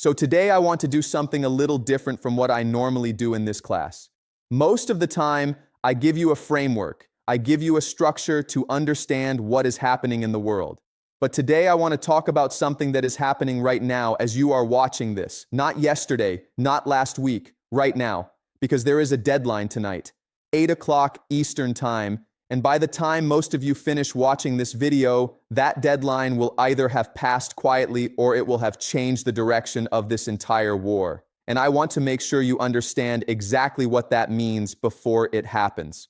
So today I want to do something a little different from what I normally do in this class. Most of the time, I give you a framework. I give you a structure to understand what is happening in the world. But today I want to talk about something that is happening right now as you are watching this. Not yesterday, not last week, right now. Because there is a deadline tonight, 8 o'clock Eastern Time. And by the time most of you finish watching this video, that deadline will either have passed quietly or it will have changed the direction of this entire war. And I want to make sure you understand exactly what that means before it happens.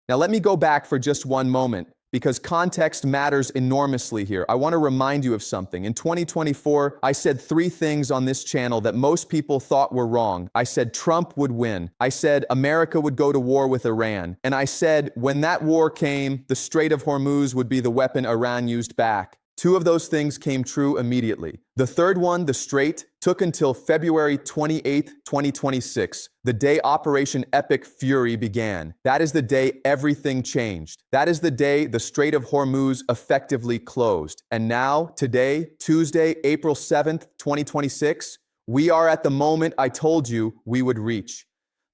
Now let me go back for just one moment, because context matters enormously here. I want to remind you of something. In 2024, I said 3 things on this channel that most people thought were wrong. I said Trump would win. I said America would go to war with Iran. And I said when that war came, the Strait of Hormuz would be the weapon Iran used back. 2 of those things came true immediately. The third one, the Strait, took until February 28, 2026, the day Operation Epic Fury began. That is the day everything changed. That is the day the Strait of Hormuz effectively closed. And now, today, Tuesday, April 7th, 2026, we are at the moment I told you we would reach.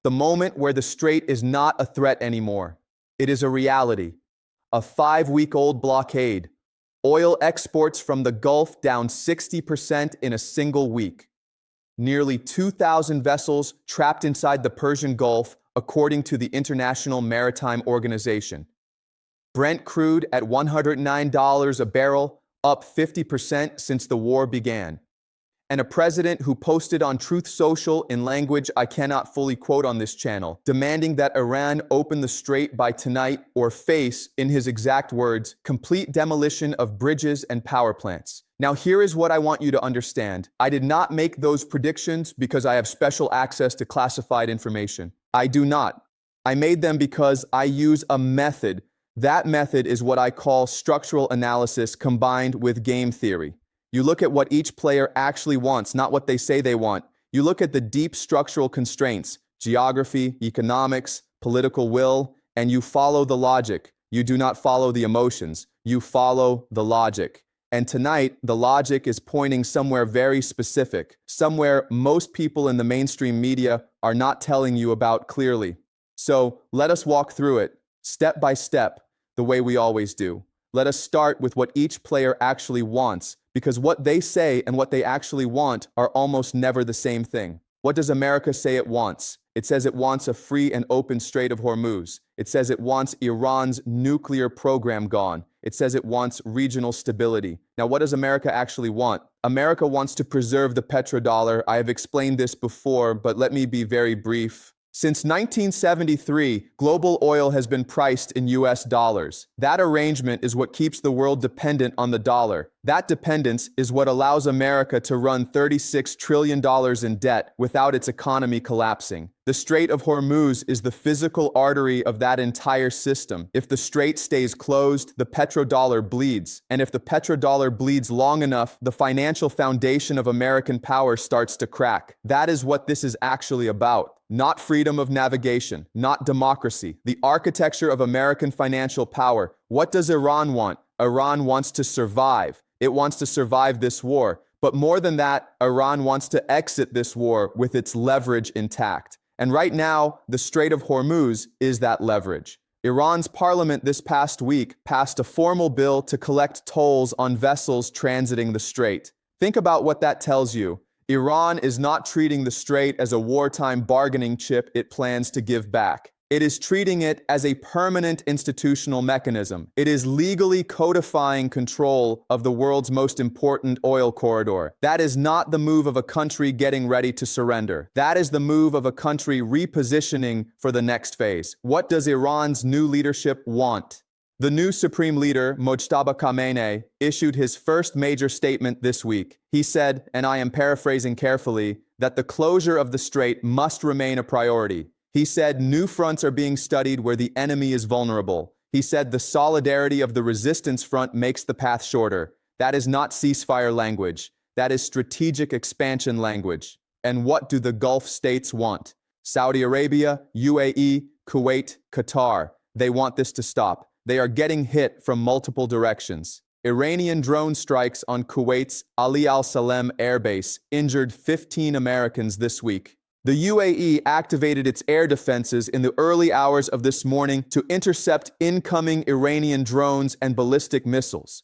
The moment where the Strait is not a threat anymore. It is a reality. A 5-week-old blockade. Oil exports from the Gulf down 60% in a single week. Nearly 2,000 vessels trapped inside the Persian Gulf, according to the International Maritime Organization. Brent crude at $109 a barrel, up 50% since the war began. And a president who posted on Truth Social in language I cannot fully quote on this channel, demanding that Iran open the strait by tonight or face, in his exact words, complete demolition of bridges and power plants. Now here is what I want you to understand. I did not make those predictions because I have special access to classified information. I do not. I made them because I use a method. That method is what I call structural analysis combined with game theory. You look at what each player actually wants, not what they say they want. You look at the deep structural constraints, geography, economics, political will, and you follow the logic. You do not follow the emotions. You follow the logic. And tonight, the logic is pointing somewhere very specific, somewhere most people in the mainstream media are not telling you about clearly. So let us walk through it, step by step, the way we always do. Let us start with what each player actually wants, because what they say and what they actually want are almost never the same thing. What does America say it wants? It says it wants a free and open Strait of Hormuz. It says it wants Iran's nuclear program gone. It says it wants regional stability. Now, what does America actually want? America wants to preserve the petrodollar. I have explained this before, but let me be very brief. Since 1973, global oil has been priced in US dollars. That arrangement is what keeps the world dependent on the dollar. That dependence is what allows America to run $36 trillion in debt without its economy collapsing. The Strait of Hormuz is the physical artery of that entire system. If the strait stays closed, the petrodollar bleeds. And if the petrodollar bleeds long enough, the financial foundation of American power starts to crack. That is what this is actually about. Not freedom of navigation, not democracy. The architecture of American financial power. What does Iran want? Iran wants to survive. It wants to survive this war. But more than that, Iran wants to exit this war with its leverage intact. And right now, the Strait of Hormuz is that leverage. Iran's parliament this past week passed a formal bill to collect tolls on vessels transiting the strait. Think about what that tells you. Iran is not treating the strait as a wartime bargaining chip it plans to give back. It is treating it as a permanent institutional mechanism. It is legally codifying control of the world's most important oil corridor. That is not the move of a country getting ready to surrender. That is the move of a country repositioning for the next phase. What does Iran's new leadership want? The new supreme leader, Mojtaba Khamenei, issued his first major statement this week. He said, and I am paraphrasing carefully, that the closure of the strait must remain a priority. He said new fronts are being studied where the enemy is vulnerable. He said the solidarity of the resistance front makes the path shorter. That is not ceasefire language. That is strategic expansion language. And what do the Gulf states want? Saudi Arabia, UAE, Kuwait, Qatar. They want this to stop. They are getting hit from multiple directions. Iranian drone strikes on Kuwait's Ali al-Salem airbase injured 15 Americans this week. The UAE activated its air defenses in the early hours of this morning to intercept incoming Iranian drones and ballistic missiles.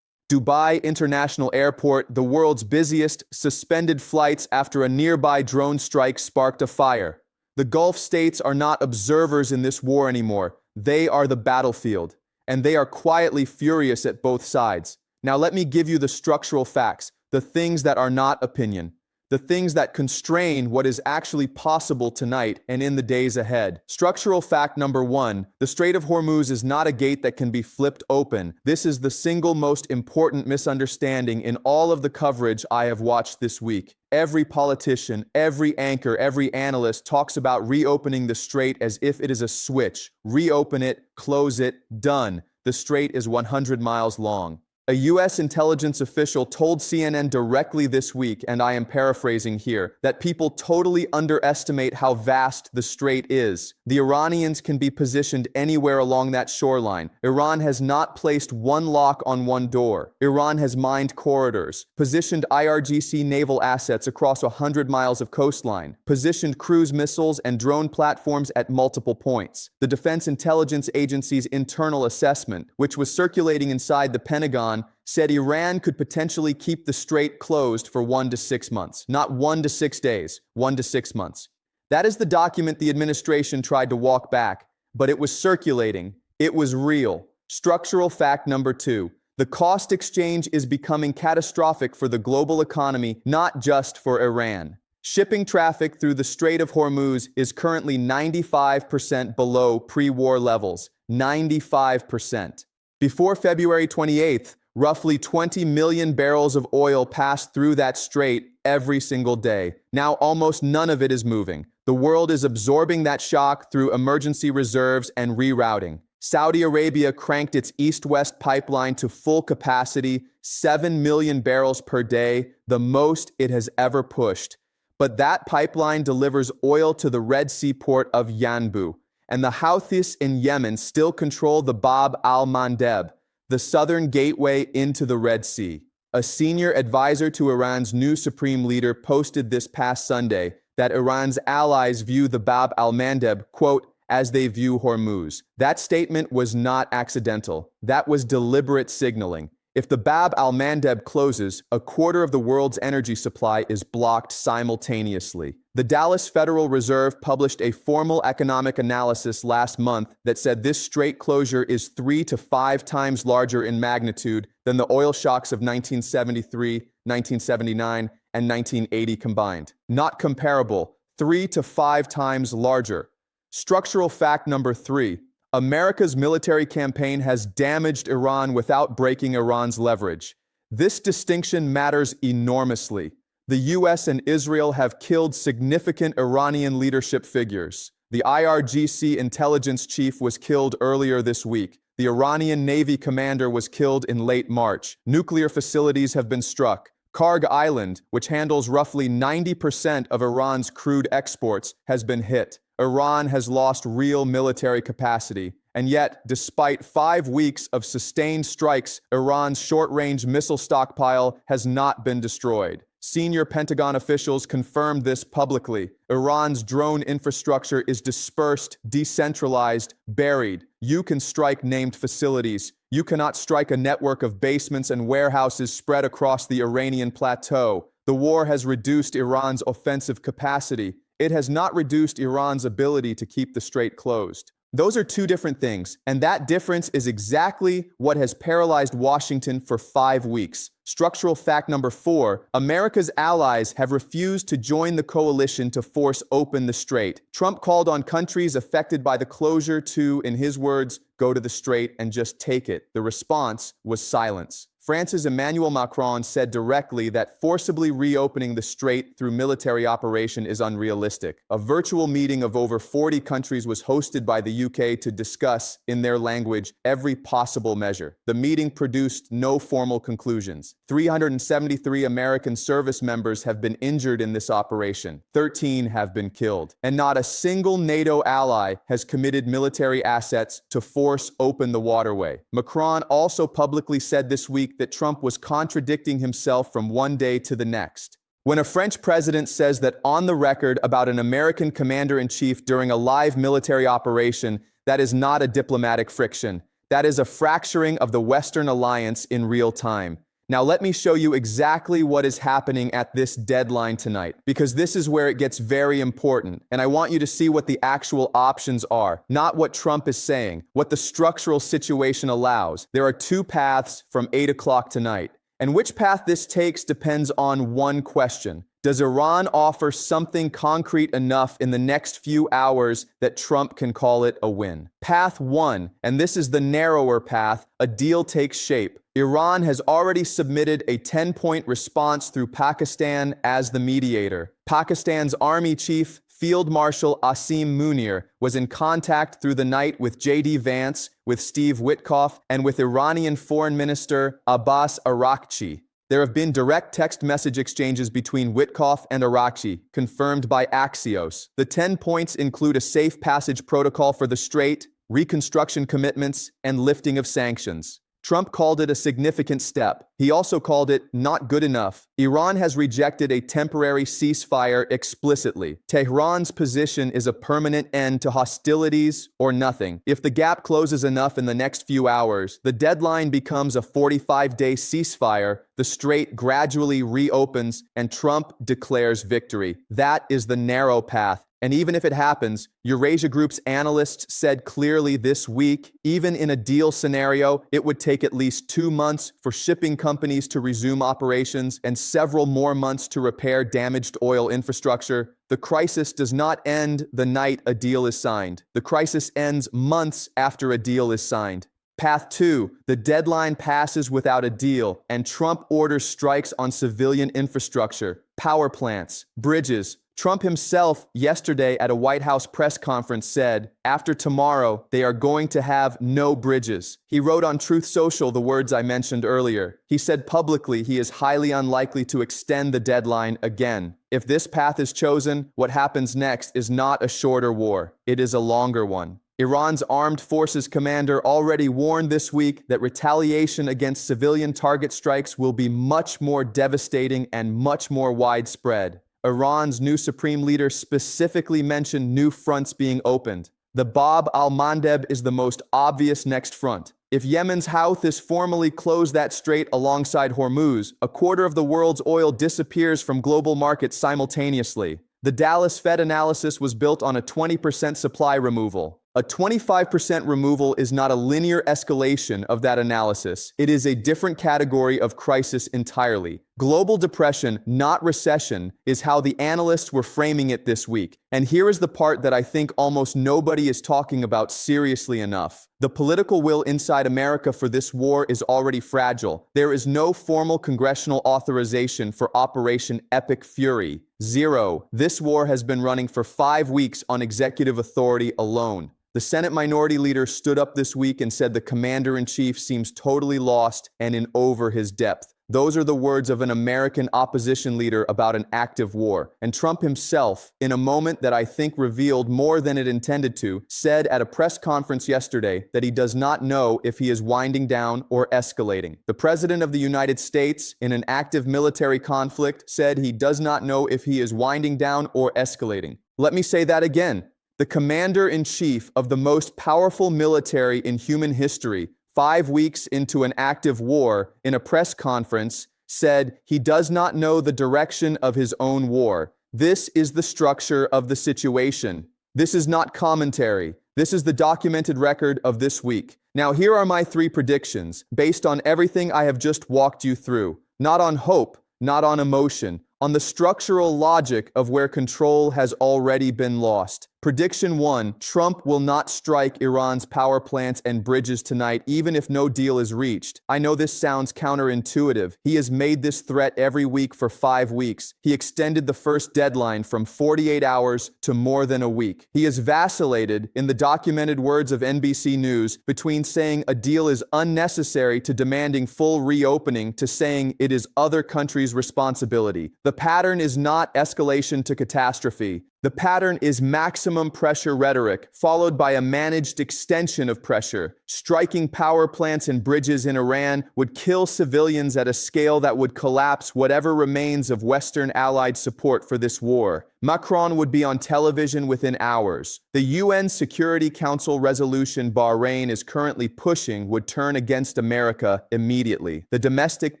Dubai International Airport, the world's busiest, suspended flights after a nearby drone strike sparked a fire. The Gulf states are not observers in this war anymore. They are the battlefield, and they are quietly furious at both sides. Now let me give you the structural facts, the things that are not opinion, the things that constrain what is actually possible tonight and in the days ahead. Structural fact number 1, the Strait of Hormuz is not a gate that can be flipped open. This is the single most important misunderstanding in all of the coverage I have watched this week. Every politician, every anchor, every analyst talks about reopening the strait as if it is a switch. Reopen it, close it, done. The strait is 100 miles long. A U.S. intelligence official told CNN directly this week, and I am paraphrasing here, that people totally underestimate how vast the strait is. The Iranians can be positioned anywhere along that shoreline. Iran has not placed one lock on one door. Iran has mined corridors, positioned IRGC naval assets across 100 miles of coastline, positioned cruise missiles and drone platforms at multiple points. The Defense Intelligence Agency's internal assessment, which was circulating inside the Pentagon, said Iran could potentially keep the strait closed for 1 to 6 months. Not 1 to 6 days, 1 to 6 months. That is the document the administration tried to walk back, but it was circulating. It was real. Structural fact number 2. The cost exchange is becoming catastrophic for the global economy, not just for Iran. Shipping traffic through the Strait of Hormuz is currently 95% below pre-war levels. 95%. Before February 28th, roughly 20 million barrels of oil passed through that strait every single day. Now almost none of it is moving. The world is absorbing that shock through emergency reserves and rerouting. Saudi Arabia cranked its east-west pipeline to full capacity, 7 million barrels per day, the most it has ever pushed. But that pipeline delivers oil to the Red Sea port of Yanbu, and the Houthis in Yemen still control the Bab al-Mandeb, the southern gateway into the Red Sea. A senior advisor to Iran's new supreme leader posted this past Sunday that Iran's allies view the Bab al-Mandeb, quote, as they view Hormuz. That statement was not accidental. That was deliberate signaling. If the Bab al-Mandeb closes, a quarter of the world's energy supply is blocked simultaneously. The Dallas Federal Reserve published a formal economic analysis last month that said this strait closure is 3 to 5 times larger in magnitude than the oil shocks of 1973, 1979, and 1980 combined. Not comparable, 3 to 5 times larger. Structural fact number 3. America's military campaign has damaged Iran without breaking Iran's leverage. This distinction matters enormously. The US and Israel have killed significant Iranian leadership figures. The IRGC intelligence chief was killed earlier this week. The Iranian Navy commander was killed in late March. Nuclear facilities have been struck. Karg Island, which handles roughly 90% of Iran's crude exports, has been hit. Iran has lost real military capacity. And yet, despite 5 weeks of sustained strikes, Iran's short-range missile stockpile has not been destroyed. Senior Pentagon officials confirmed this publicly. Iran's drone infrastructure is dispersed, decentralized, buried. You can strike named facilities. You cannot strike a network of basements and warehouses spread across the Iranian plateau. The war has reduced Iran's offensive capacity. It has not reduced Iran's ability to keep the strait closed. Those are two different things, and that difference is exactly what has paralyzed Washington for 5 weeks. Structural fact number 4, America's allies have refused to join the coalition to force open the strait. Trump called on countries affected by the closure to, in his words, go to the strait and just take it. The response was silence. France's Emmanuel Macron said directly that forcibly reopening the strait through military operation is unrealistic. A virtual meeting of over 40 countries was hosted by the UK to discuss, in their language, every possible measure. The meeting produced no formal conclusions. 373 American service members have been injured in this operation. 13 have been killed. And not a single NATO ally has committed military assets to force open the waterway. Macron also publicly said this week that Trump was contradicting himself from one day to the next. When a French president says that on the record about an American commander-in-chief during a live military operation, that is not a diplomatic friction. That is a fracturing of the Western alliance in real time. Now let me show you exactly what is happening at this deadline tonight, because this is where it gets very important, and I want you to see what the actual options are, not what Trump is saying, what the structural situation allows. There are two paths from 8 o'clock tonight, and which path this takes depends on one question. Does Iran offer something concrete enough in the next few hours that Trump can call it a win? Path 1, and this is the narrower path, a deal takes shape. Iran has already submitted a 10-point response through Pakistan as the mediator. Pakistan's army chief, Field Marshal Asim Munir, was in contact through the night with J.D. Vance, with Steve Witkoff, and with Iranian Foreign Minister Abbas Araghchi. There have been direct text message exchanges between Witkoff and Araghchi, confirmed by Axios. The 10 points include a safe passage protocol for the Strait, reconstruction commitments, and lifting of sanctions. Trump called it a significant step. He also called it not good enough. Iran has rejected a temporary ceasefire explicitly. Tehran's position is a permanent end to hostilities or nothing. If the gap closes enough in the next few hours, the deadline becomes a 45-day ceasefire, the Strait gradually reopens, and Trump declares victory. That is the narrow path. And even if it happens, Eurasia Group's analysts said clearly this week, even in a deal scenario, it would take at least 2 months for shipping companies to resume operations and several more months to repair damaged oil infrastructure. The crisis does not end the night a deal is signed. The crisis ends months after a deal is signed. Path 2, the deadline passes without a deal, and Trump orders strikes on civilian infrastructure, power plants, bridges. Trump himself, yesterday at a White House press conference, said, after tomorrow, they are going to have no bridges. He wrote on Truth Social the words I mentioned earlier. He said publicly he is highly unlikely to extend the deadline again. If this path is chosen, what happens next is not a shorter war. It is a longer one. Iran's armed forces commander already warned this week that retaliation against civilian target strikes will be much more devastating and much more widespread. Iran's new supreme leader specifically mentioned new fronts being opened. The Bab al-Mandeb is the most obvious next front. If Yemen's Houthis formally close that strait alongside Hormuz, a quarter of the world's oil disappears from global markets simultaneously. The Dallas Fed analysis was built on a 20% supply removal. A 25% removal is not a linear escalation of that analysis. It is a different category of crisis entirely. Global depression, not recession, is how the analysts were framing it this week. And here is the part that I think almost nobody is talking about seriously enough. The political will inside America for this war is already fragile. There is no formal congressional authorization for Operation Epic Fury. Zero. This war has been running for 5 weeks on executive authority alone. The Senate Minority Leader stood up this week and said the Commander-in-Chief seems totally lost and in over his depth. Those are the words of an American opposition leader about an active war. And Trump himself, in a moment that I think revealed more than it intended to, said at a press conference yesterday that he does not know if he is winding down or escalating. The President of the United States, in an active military conflict, said he does not know if he is winding down or escalating. Let me say that again. The Commander-in-Chief of the most powerful military in human history, 5 weeks into an active war, in a press conference, said he does not know the direction of his own war. This is the structure of the situation. This is not commentary. This is the documented record of this week. Now, here are my 3 predictions, based on everything I have just walked you through. Not on hope, not on emotion, on the structural logic of where control has already been lost. Prediction 1, Trump will not strike Iran's power plants and bridges tonight, even if no deal is reached. I know this sounds counterintuitive. He has made this threat every week for 5 weeks. He extended the first deadline from 48 hours to more than a week. He has vacillated, in the documented words of NBC News, between saying a deal is unnecessary to demanding full reopening to saying it is other countries' responsibility. The pattern is not escalation to catastrophe. The pattern is maximum pressure rhetoric, followed by a managed extension of pressure. Striking power plants and bridges in Iran would kill civilians at a scale that would collapse whatever remains of Western allied support for this war. Macron would be on television within hours. The UN Security Council resolution Bahrain is currently pushing would turn against America immediately. The domestic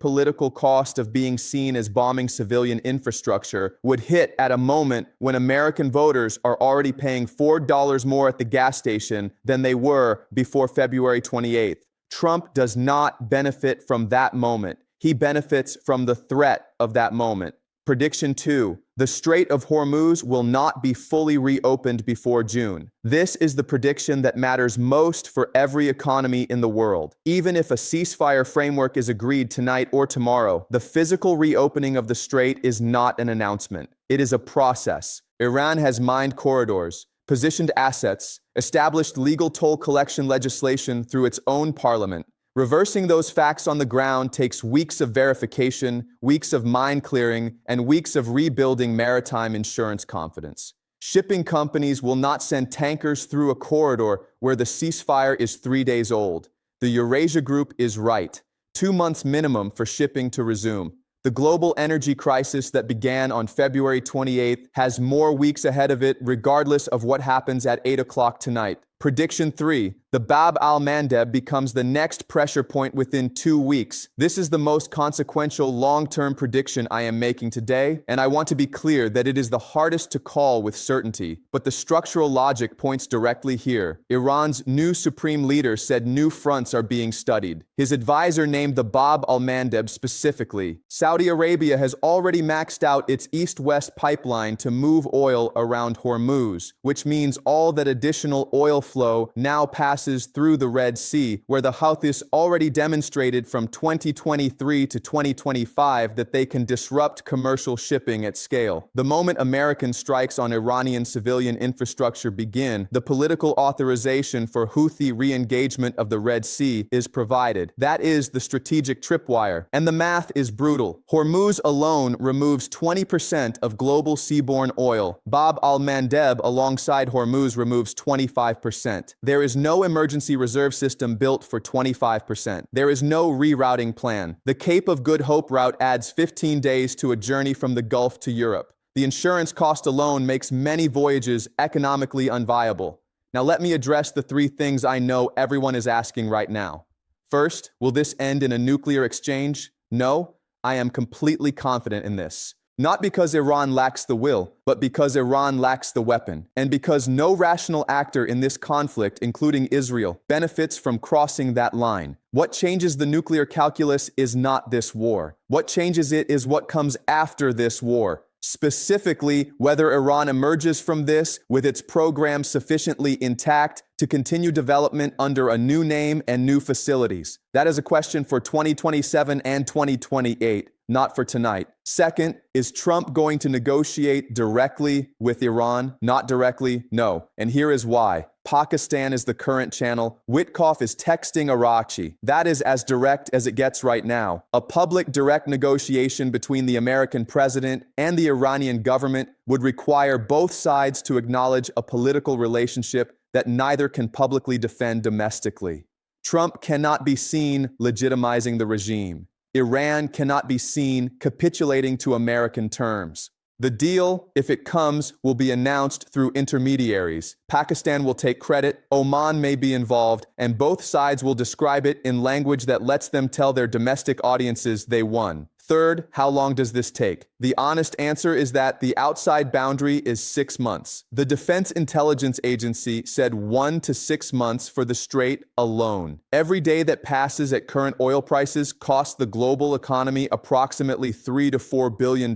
political cost of being seen as bombing civilian infrastructure would hit at a moment when American voters are already paying $4 more at the gas station than they were before February 28th. Trump does not benefit from that moment. He benefits from the threat of that moment. Prediction 2. The Strait of Hormuz will not be fully reopened before June. This is the prediction that matters most for every economy in the world. Even if a ceasefire framework is agreed tonight or tomorrow, the physical reopening of the strait is not an announcement. It is a process. Iran has mined corridors, positioned assets, established legal toll collection legislation through its own parliament. Reversing those facts on the ground takes weeks of verification, weeks of mine clearing, and weeks of rebuilding maritime insurance confidence. Shipping companies will not send tankers through a corridor where the ceasefire is 3 days old. The Eurasia Group is right. 2 months minimum for shipping to resume. The global energy crisis that began on February 28th has more weeks ahead of it regardless of what happens at 8 o'clock tonight. Prediction 3. The Bab al-Mandeb becomes the next pressure point within 2 weeks. This is the most consequential long-term prediction I am making today, and I want to be clear that it is the hardest to call with certainty, but the structural logic points directly here. Iran's new supreme leader said new fronts are being studied. His advisor named the Bab al-Mandeb specifically. Saudi Arabia has already maxed out its east-west pipeline to move oil around Hormuz, which means all that additional oil flow now passes through the Red Sea, where the Houthis already demonstrated from 2023 to 2025 that they can disrupt commercial shipping at scale. The moment American strikes on Iranian civilian infrastructure begin, the political authorization for Houthi re-engagement of the Red Sea is provided. That is the strategic tripwire. And the math is brutal. Hormuz alone removes 20% of global seaborne oil. Bab al-Mandeb alongside Hormuz removes 25%. There is no emergency reserve system built for 25%. There is no rerouting plan. The Cape of Good Hope route adds 15 days to a journey from the Gulf to Europe. The insurance cost alone makes many voyages economically unviable. Now let me address the 3 things I know everyone is asking right now. First, will this end in a nuclear exchange? No, I am completely confident in this. Not because Iran lacks the will, but because Iran lacks the weapon, and because no rational actor in this conflict, including Israel, benefits from crossing that line. What changes the nuclear calculus is not this war. What changes it is what comes after this war. Specifically, whether Iran emerges from this with its program sufficiently intact to continue development under a new name and new facilities. That is a question for 2027 and 2028, not for tonight. Second, is Trump going to negotiate directly with Iran? Not directly, no. And here is why. Pakistan is the current channel. Witkoff is texting Araghchi. That is as direct as it gets right now. A public direct negotiation between the American president and the Iranian government would require both sides to acknowledge a political relationship that neither can publicly defend domestically. Trump cannot be seen legitimizing the regime. Iran cannot be seen capitulating to American terms. The deal, if it comes, will be announced through intermediaries. Pakistan will take credit, Oman may be involved, and both sides will describe it in language that lets them tell their domestic audiences they won. Third, how long does this take? The honest answer is that the outside boundary is 6 months. The Defense Intelligence Agency said 1 to 6 months for the Strait alone. Every day that passes at current oil prices costs the global economy approximately $3 to $4 billion,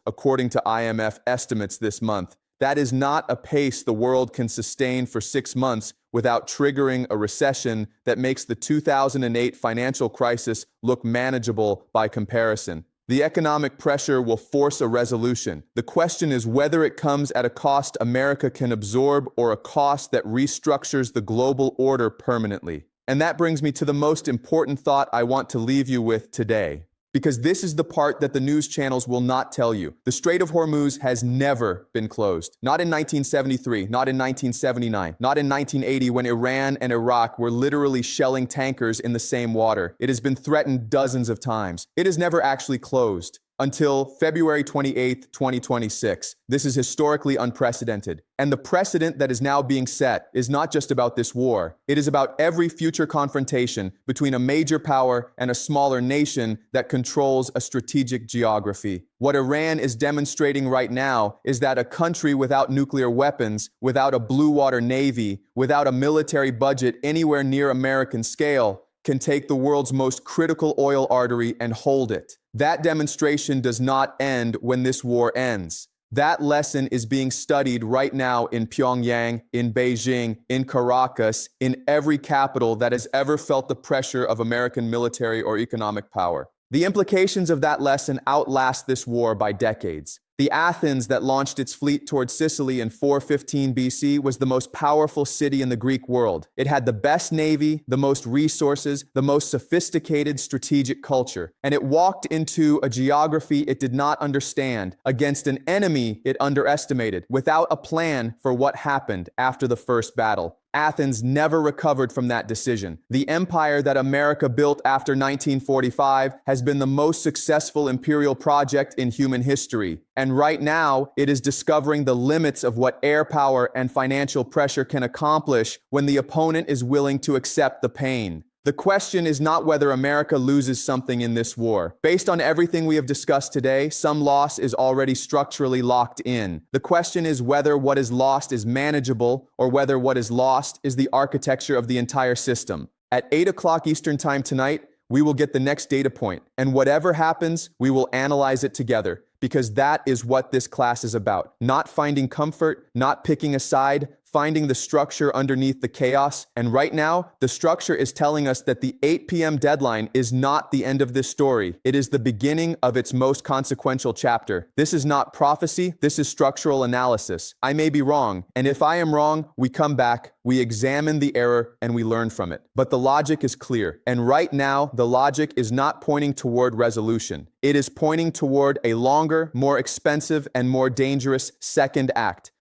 according to IMF estimates this month. That is not a pace the world can sustain for 6 months without triggering a recession that makes the 2008 financial crisis look manageable by comparison. The economic pressure will force a resolution. The question is whether it comes at a cost America can absorb or a cost that restructures the global order permanently. And that brings me to the most important thought I want to leave you with today. because this is the part that the news channels will not tell you. The Strait of Hormuz has never been closed. Not in 1973, not in 1979, not in 1980 when Iran and Iraq were literally shelling tankers in the same water. It has been threatened dozens of times. It has never actually closed until February 28, 2026. This is historically unprecedented. And the precedent that is now being set is not just about this war. It is about every future confrontation between a major power and a smaller nation that controls a strategic geography. What Iran is demonstrating right now is that a country without nuclear weapons, without a blue water navy, without a military budget anywhere near American scale, can take the world's most critical oil artery and hold it. That demonstration does not end when this war ends. That lesson is being studied right now in Pyongyang, in Beijing, in Caracas, in every capital that has ever felt the pressure of American military or economic power. The implications of that lesson outlast this war by decades. The Athens that launched its fleet towards Sicily in 415 BC was the most powerful city in the Greek world. It had the best navy, the most resources, the most sophisticated strategic culture, and it walked into a geography it did not understand, against an enemy it underestimated, without a plan for what happened after the first battle. Athens never recovered from that decision. The empire that America built after 1945 has been the most successful imperial project in human history. And right now, it is discovering the limits of what air power and financial pressure can accomplish when the opponent is willing to accept the pain. The question is not whether America loses something in this war. Based on everything we have discussed today, some loss is already structurally locked in. The question is whether what is lost is manageable or whether what is lost is the architecture of the entire system. At 8 o'clock Eastern Time tonight, we will get the next data point, and whatever happens, we will analyze it together, because that is what this class is about. Not finding comfort, not picking a side, finding the structure underneath the chaos. And right now, the structure is telling us that the 8 p.m. deadline is not the end of this story. It is the beginning of its most consequential chapter. This is not prophecy, this is structural analysis. I may be wrong, and if I am wrong, we come back, we examine the error, and we learn from it. But the logic is clear. And right now, the logic is not pointing toward resolution. It is pointing toward a longer, more expensive, and more dangerous second act.